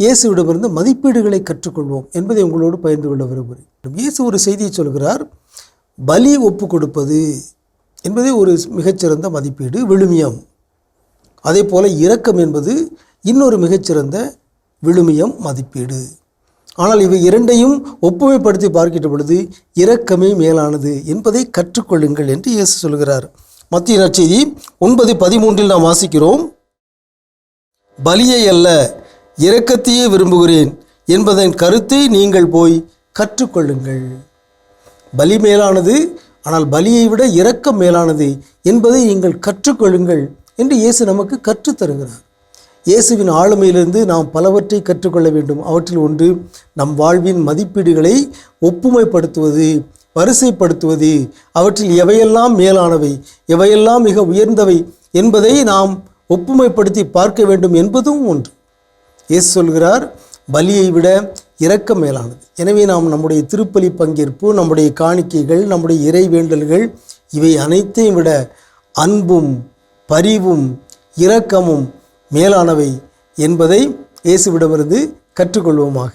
இயேசுவிடமிருந்து மதிப்பீடுகளை கற்றுக்கொள்வோம் என்பதை உங்களோடு பகிர்ந்து கொள்ள விரும்புகிறேன். இயேசு ஒரு செய்தியை சொல்கிறார், பலி ஒப்பு கொடுப்பது என்பதே ஒரு மிகச்சிறந்த மதிப்பீடு, விழுமியம். அதே போல் இரக்கம் என்பது இன்னொரு மிகச்சிறந்த விழுமியம், மதிப்பீடு. ஆனால் இவை இரண்டையும் ஒப்புமைப்படுத்தி பார்க்கின்ற பொழுது இரக்கமே மேலானது என்பதை கற்றுக்கொள்ளுங்கள் என்று இயேசு சொல்கிறார். மத்திய நற்செய்தி 9:13 நாம் வாசிக்கிறோம், பலியை அல்ல இரக்கத்தையே விரும்புகிறேன் என்பதன் கருத்தை நீங்கள் போய் கற்றுக்கொள்ளுங்கள். பலி மேலானது, ஆனால் பலியை விட இரக்கம் மேலானது என்பதை நீங்கள் கற்றுக்கொள்ளுங்கள் என்று இயேசு நமக்கு கற்றுத்தருகிறார். இயேசுவின் ஆளுமையிலிருந்து நாம் பலவற்றை கற்றுக்கொள்ள வேண்டும். அவற்றில் ஒன்று நம் வாழ்வின் மதிப்பீடுகளை ஒப்புமைப்படுத்துவது, வரிசைப்படுத்துவது, அவற்றில் எவையெல்லாம் மேலானவை, எவையெல்லாம் மிக உயர்ந்தவை என்பதை நாம் ஒப்புமைப்படுத்தி பார்க்க வேண்டும் என்பதும் ஒன்று. இயேசு சொல்கிறார், பலியை விட இரக்கம் மேலானது. எனவே நாம் நம்முடைய திருப்பலி பங்கேற்பு, நம்முடைய காணிக்கைகள், நம்முடைய இறை வேண்டல்கள் இவை அனைத்தையும் விட அன்பும் பரிவும் இரக்கமும் மேலானவை என்பதை இயேசுவிடமிருந்து கற்றுக்கொள்வோமாக.